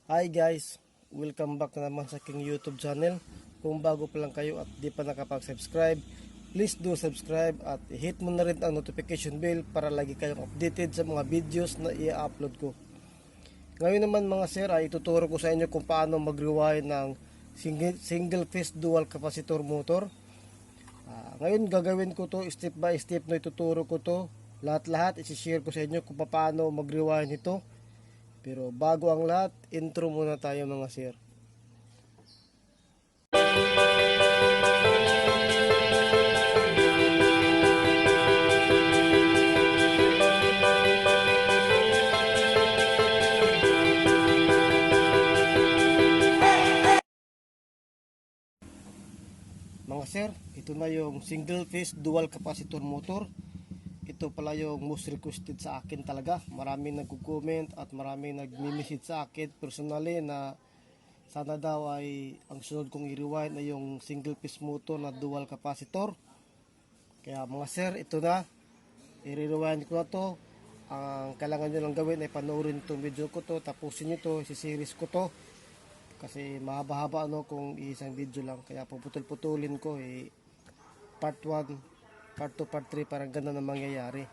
Hi guys, welcome back na naman sa aking YouTube channel. Kung bago pa lang kayo at di pa nakapag-subscribe, please do subscribe at hit mo na rin ang notification bell para lagi kayong updated sa mga videos na i-upload ko. Ngayon naman mga sir ay ituturo ko sa inyo kung paano mag-rewind ng single phase dual capacitor motor. Ngayon gagawin ko to step by step na ituturo ko to. Lahat-lahat isi-share ko sa inyo kung paano mag-rewind ito. Pero bago ang lahat, intro muna tayo mga sir. Mga sir, ito na yung single phase dual capacitor motor. Ito pala yung most requested sa akin talaga. Maraming nagko-comment at maraming nagmi-message sa akin personally na sana daw ay ang sunod kong i-rewind na yung single phase motor na dual capacitor. Kaya mga sir, ito na. I-rewind ko na to. Ang kailangan nyo lang gawin ay panoorin itong video ko to. Tapusin nyo to, isi-series ko to. Kasi mahaba-haba kung isang video lang. Kaya puputol-putulin ko part 1, part 2, part 3 parang ganda na mangyayari.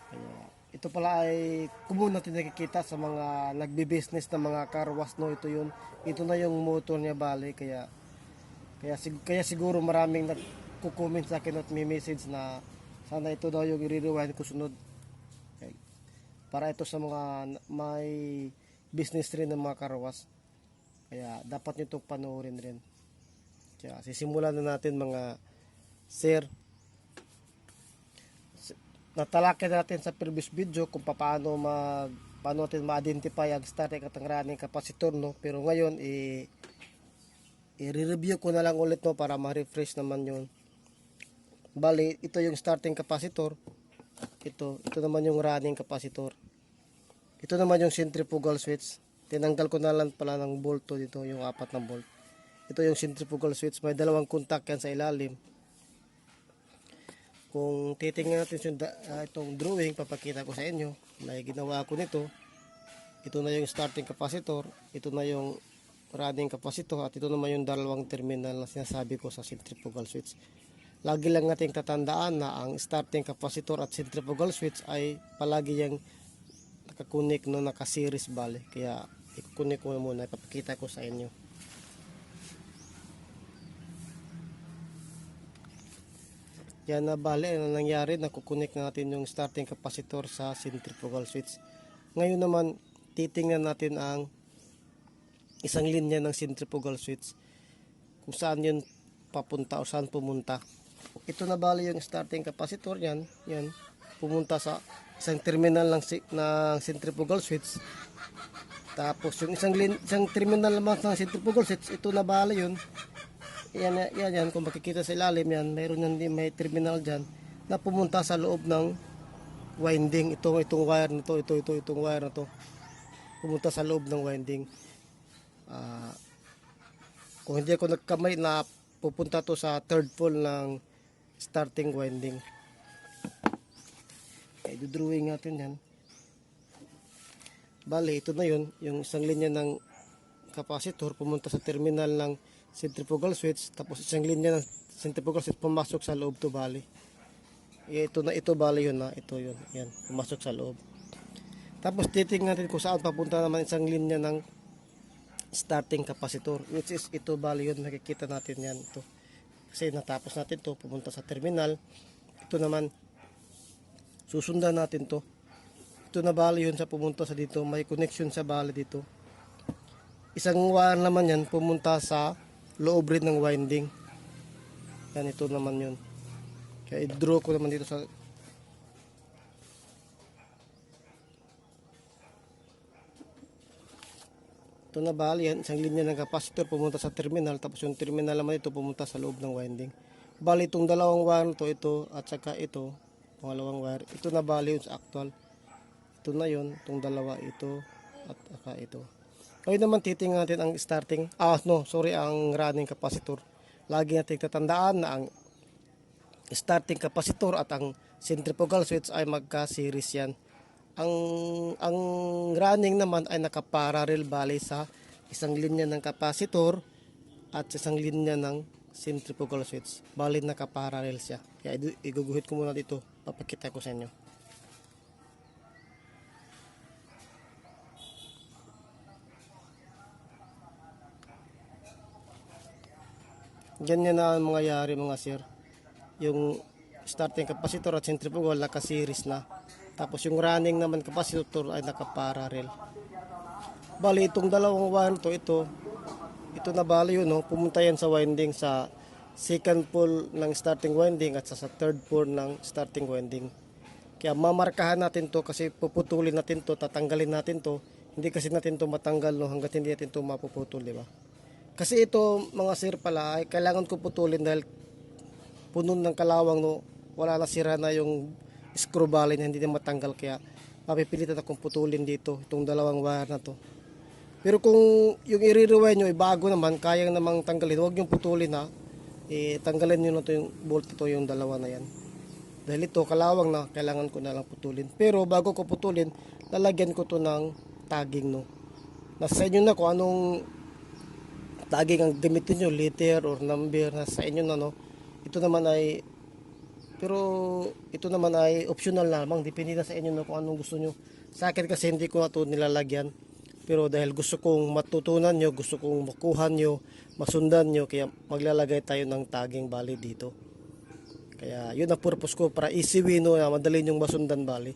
Kaya ito pala ay common natin nakikita sa mga nagbi-business na mga car wash ito yun. Ito na yung motor niya bale kaya siguro maraming nagko-comment sa akin at may message na sana ito daw yung i-rewind ko sunod. Okay. Para ito sa mga may business rin ng mga car wash. Kaya dapat nyo itong panoorin rin. Kaya sisimulan na natin mga sir. Natalakay natin sa previous video kung paano natin ma-identify ang static at ang running capacitor pero ngayon i-review ko na lang ulit para ma-refresh naman yun. Bali, ito yung starting capacitor. Ito naman yung running capacitor. Ito naman yung centrifugal switch. Tinanggal ko na lang pala ng bolt dito, yung 4 na bolt. Ito yung centrifugal switch. May dalawang contact yan sa ilalim. Kung titingnan natin itong drawing, papakita ko sa inyo na ginawa ko nito. Ito na yung starting capacitor. Ito na yung running capacitor. At ito naman yung dalawang terminal na sinasabi ko sa centrifugal switch. Lagi lang nating tatandaan na ang starting capacitor at centrifugal switch ay palagi yung nakakunik naka-series bale. Kaya ikukunik ko muna, ipapakita ko sa inyo. Yan na bale, ano nangyari, nakukunik natin yung starting capacitor sa centrifugal switch. Ngayon naman, titingnan natin ang isang linya ng centrifugal switch. Kung saan yun papunta o saan pumunta. Ito na bale yung starting capacitor, yan pumunta sa isang terminal ng centrifugal switch. Tapos yung isang terminal naman ng centrifugal switch, ito na bale yun. Yan, kung makikita sa ilalim yan, may terminal dyan na pumunta sa loob ng winding. Itong wire na to, itong wire na to. Pumunta sa loob ng winding. Kung hindi ako nagkamay na pupunta to sa third pole ng starting winding. Okay, drawing natin yan. Bale, ito na yun, yung isang linya ng capacitor pumunta sa terminal ng centrifugal switch, tapos isang linya ng centrifugal switch pumasok sa loob to bale. Ito bale yun ito yun, yan, pumasok sa loob. Tapos titingnan natin kung saan papunta naman isang linya ng starting capacitor, which is ito bale yun, nakikita natin yan ito. Kasi natapos natin to, pumunta sa terminal. Ito naman susundan natin to. Ito na bale yun sa pumunta sa dito, may connection sa bale dito. Isang wire naman yan pumunta sa loob rin ng winding. Yan, ito naman yun. Kaya i-draw ko naman dito sa ito na bale yan, isang linya ng capacitor pumunta sa terminal, tapos yung terminal naman ito pumunta sa loob ng winding. Bale itong dalawang wire ito at saka ito, pangalawang wire, ito na bale yun sa actual. Ito na yun, itong dalawa ito at saka ito. Ngayon naman titingnan natin ang ang running capacitor. Lagi natin tatandaan na ang starting capacitor at ang centrifugal switch ay magka-series yan. ang ang running naman ay nakaparallel bali sa isang linya ng kapasitor at isang linya ng centrifugal switch. Bali nakaparallel siya. Kaya iguguhit ko muna dito, papakita ko sa inyo. Ganyan na ang mangyayari mga sir. Yung starting capacitor at centrifugal naka-series na. Tapos yung running naman capacitor ay naka-parallel. Bali itong dalawang wire to, ito na bali yun, no? Pumunta yan sa winding sa second pole ng starting winding at sa third pole ng starting winding. Kaya mamarkahan natin to kasi puputulin natin to, tatanggalin natin to. Hindi kasi natin to matanggal, no, hanggat hindi natin to mapuputol, di ba? Kasi ito mga sir pala ay kailangan ko putulin dahil puno ng kalawang, no, wala na, sira na yung screw bali na hindi na matanggal, kaya mapipilitan akong putulin dito itong dalawang wire na to. Pero kung yung i-rewind nyo ay bago naman, kaya namang tanggalin, huwag yung putulin ha. Tanggalin nyo na to yung bolt, ito yung dalawa na yan. Dahil ito kalawang na, kailangan ko na lang putulin. Pero bago ko putulin, lalagyan ko to ng tagging, no. Nasa inyo na kung anong tagging ang gamitin nyo, liter or number, nasa inyo na, no. Ito naman ay optional lamang, depende na sa inyo, no, kung anong gusto nyo. Sa akin kasi hindi ko na ito nilalagyan, pero dahil gusto kong matutunan nyo, gusto kong makuha nyo, masundan nyo, kaya maglalagay tayo ng tagging bali dito. Kaya yun ang purpose ko, para easy way, no, na madali nyong masundan bali.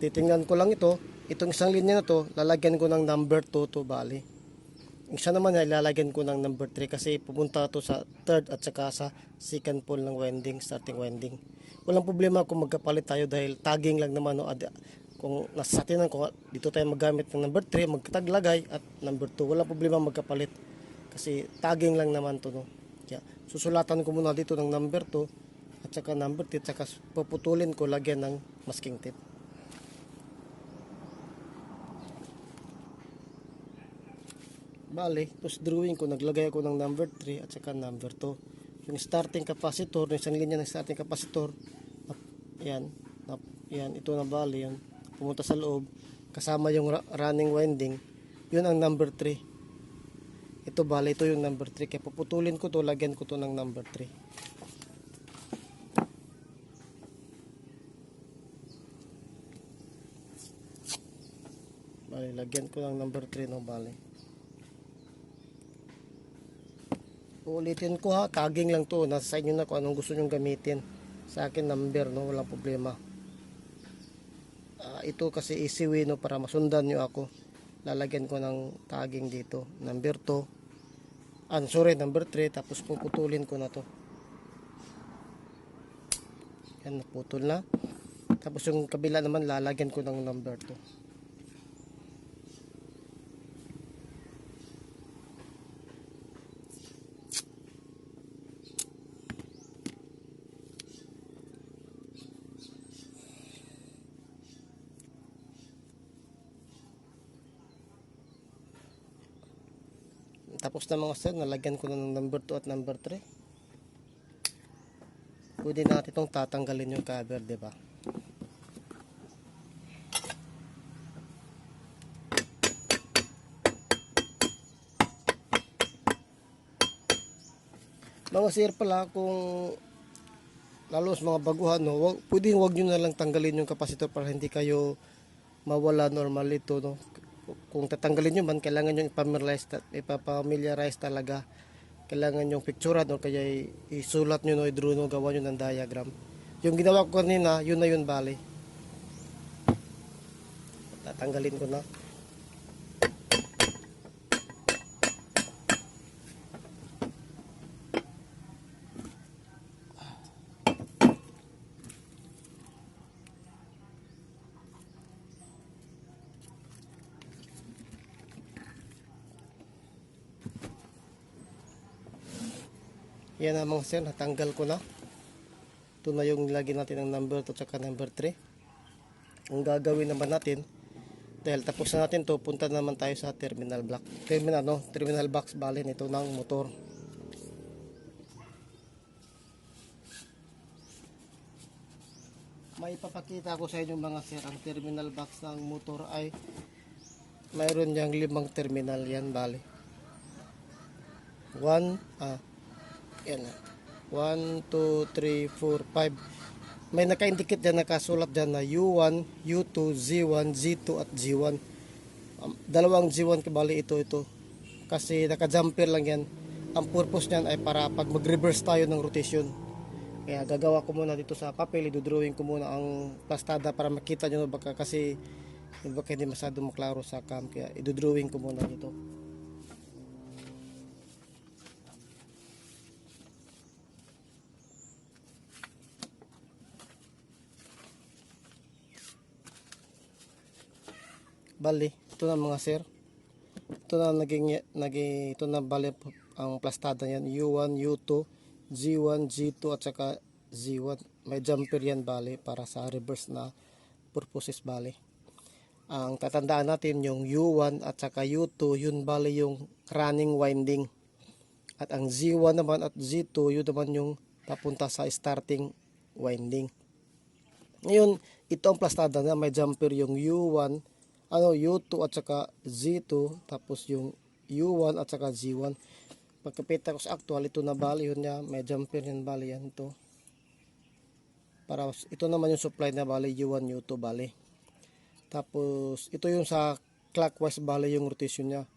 Titingnan ko lang itong isang linya na to, lalagyan ko ng number 2 to bali. Isa naman ay lalagyan ko ng number 3 kasi pupunta to sa third at saka sa second pole ng winding, starting winding. Walang problema kung magkapalit tayo dahil tagging lang naman, no. Kung nasa atin kung dito tayo magamit ng number 3, magtaglagay at number 2, walang problema magkapalit kasi tagging lang naman to, no. Kaya susulatan ko muna dito ng number 2 at saka number 3 at saka puputulin ko, lagyan ng masking tape. Bali, tapos drawing ko, naglagay ako ng number 3 at saka number 2. Yung starting capacitor, yung isang linya ng starting capacitor, yan, ito na bali, yan, pumunta sa loob, kasama yung running winding, yun ang number 3. Ito bali, ito yung number 3, kaya puputulin ko to, lagyan ko to ng number 3. Bali, lagyan ko ng number 3, no, bali. Ulitin ko ha, tagging lang to, nasa inyo na kung anong gusto nyong gamitin. Sa akin number, no, walang problema. Ito kasi easy way, no, para masundan nyo ako. Lalagyan ko ng tagging dito, number 2, number 3, tapos puputulin ko na to. Yan, naputol na. Tapos yung kabila naman, lalagyan ko ng number 2. Tapos na mga sir, nalagyan ko na ng number 2 at number 3. Pwede natin itong tatanggalin yung cover, di ba? Mga sir pala, kung lalo sa mga baguhan, no, pwede wag nyo na lang tanggalin yung capacitor para hindi kayo mawala normal ito, no. Kung tatanggalin nyo man, kailangan nyo ipapamiliarize talaga. Kailangan nyo picturean o kaya isulat nyo, no, i-draw nyo, gawa nyo ng diagram. Yung ginawa ko kanina, yun na yun bali. Tatanggalin ko na. Yan na mga sir, natanggal ko na. Ito na yung nilagyan natin ng number 2 at saka number 3. Ang gagawin naman natin, dahil tapos na natin to, punta naman tayo sa terminal block. Terminal box bali nito ng motor. May ipapakita ko sa inyo mga sir, ang terminal box ng motor ay mayroon niyang 5 terminal yan, bali. 1, yan na. 1, 2, 3, 4, 5. May naka-indicate dyan, nakasulat dyan na U1, U2, Z1, Z2 at G1. Dalawang G1 kabali ito. Kasi naka-jumper lang yan. Ang purpose niyan ay para pag mag-reverse tayo ng rotation. Kaya gagawa ko muna dito sa papel, idodrawing ko muna ang plastada para makita nyo baka kasi baka hindi masyado maklaro sa cam. Kaya idodrawing ko muna dito. Bali, ito na mga sir. Ito na ito na bali ang plastada yan. U1, U2, G1, G2 at saka Z1. May jumper yan bali para sa reverse na purposes bali. Ang tatandaan natin yung U1 at saka U2, yun bali yung running winding. At ang Z1 naman at Z2, yun naman yung papunta sa starting winding. Ngayon, ito ang plastada na may jumper yung U1, U2 at saka Z2, tapos yung U1 at saka Z1. Pagkapita ko sa actual, ito na bali yun niya, may jumper yan bali yan ito. Para ito naman yung supply na bali U1, U2 bali. Tapos ito yung sa clockwise bali yung rotation niya.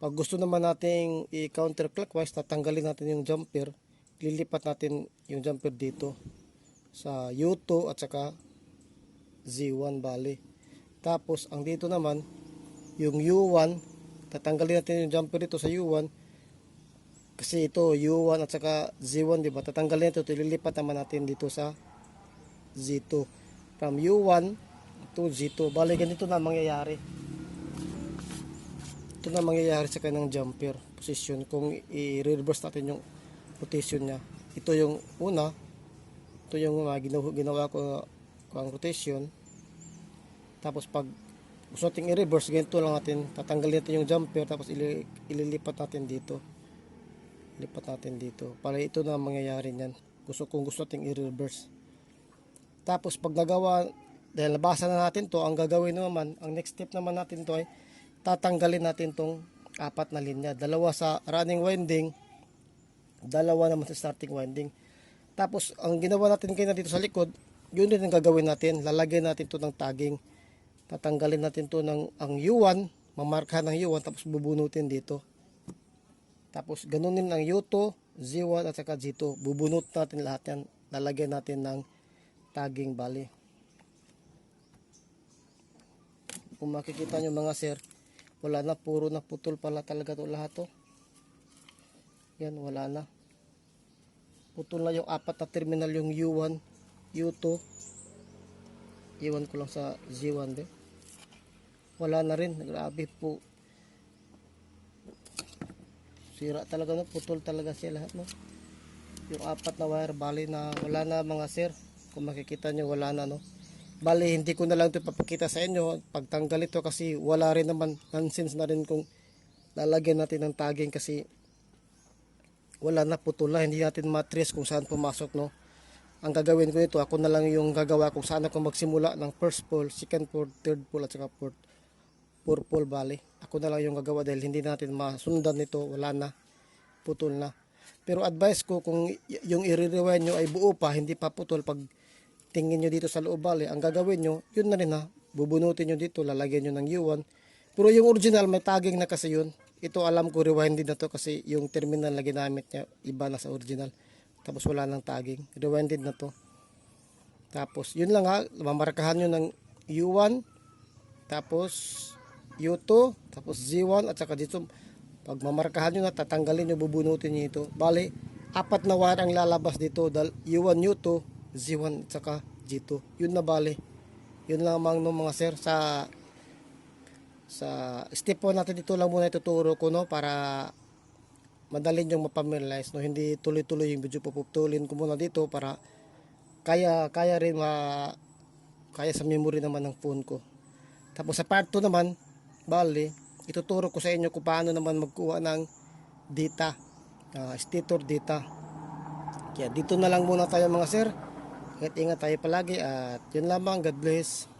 Pag gusto naman nating i-counter clockwise, tatanggalin natin yung jumper, lilipat natin yung jumper dito sa U2 at saka Z1 bali. Tapos ang dito naman yung U1, tatanggalin natin yung jumper dito sa U1 kasi ito U1 at saka Z1, di ba? Tatanggalin ito, ililipat naman natin dito sa Z2. From U1 to Z2. Bali ganito na mangyayari. Ito na mangyayari sa kanyang jumper position kung i-reverse natin yung rotation niya. Ito yung una. Ito yung ginawa ko ang rotation. Tapos pag gusto natin i-reverse, ganito lang natin. Tatanggalin natin yung jumper tapos ililipat natin dito. Lipat natin dito. Para ito na mangyayari niyan. Kung gusto natin i-reverse. Tapos pag nagawa, dahil nabasa na natin to, ang gagawin naman, ang next step naman natin to ay tatanggalin natin tong 4 na linya. 2 sa running winding, 2 naman sa starting winding. Tapos ang ginawa natin kaya dito sa likod, yun din ang gagawin natin. Lalagyan natin to ng tagging. Tatanggalin natin to ng ang U1, mamarkahan ng U1 tapos bubunutin dito. Tapos ganunin ang U2, Z1 at saka Z2. Bubunot natin lahat yan. Lalagyan natin ng tagging bali. Kung makikita nyo mga sir, wala na, puro na putol pala talaga to lahat to. Yan, wala na. Putol na yung 4 na terminal, yung U1, U2. Iwan ko lang sa Z1 din. Wala na rin, grabe po. Sira talaga, no? Putol talaga siya lahat, no? Yung 4 na wire bali na wala na mga sir. Kung makikita nyo, wala na, no? Bali hindi ko na lang ito papakita sa inyo pagtanggal ito kasi wala rin naman, nonsense na rin kung lalagyan natin ng tagging kasi wala na, putol na, hindi natin matrace kung saan pumasok, no? Ang gagawin ko ito, ako na lang yung gagawa kung saan ako magsimula ng first pole, second pole, third pole at saka fourth pole bali. Ako na lang yung gagawa dahil hindi natin masundan nito, wala na, putol na. Pero advice ko kung yung i-rewind nyo ay buo pa, hindi pa putol, pag tingin nyo dito sa loob bali, ang gagawin nyo, yun na rin ha, bubunutin nyo dito, lalagyan nyo ng U1. Pero yung original may tagging na kasi yun. Ito alam ko rewinded na to kasi yung terminal na ginamit niya iba na sa original. Tapos wala nang tagging, rewinded na to. Tapos yun lang ha, mamarkahan nyo ng U1, tapos U2, tapos Z1 at saka dito. Pag mamarkahan nyo na, tatanggalin nyo, bubunutin nyo ito. Bali, 4 na wire ang lalabas dito, U1, U2, Z1 at saka G2. Yun na bali. Yun lamang no mga sir, sa step 1 natin dito lang muna ituturo ko, no, para madali yung mapamiliarize, no, hindi tuloy-tuloy yung video. Puputulin ko muna dito para kaya rin kaya sa memory naman ng phone ko. Tapos sa part 2 naman, bali, ituturo ko sa inyo kung paano naman magkuha ng data, stator data. Kaya dito na lang muna tayo mga sir. Ingat-ingat tayo palagi at yun lamang. God bless.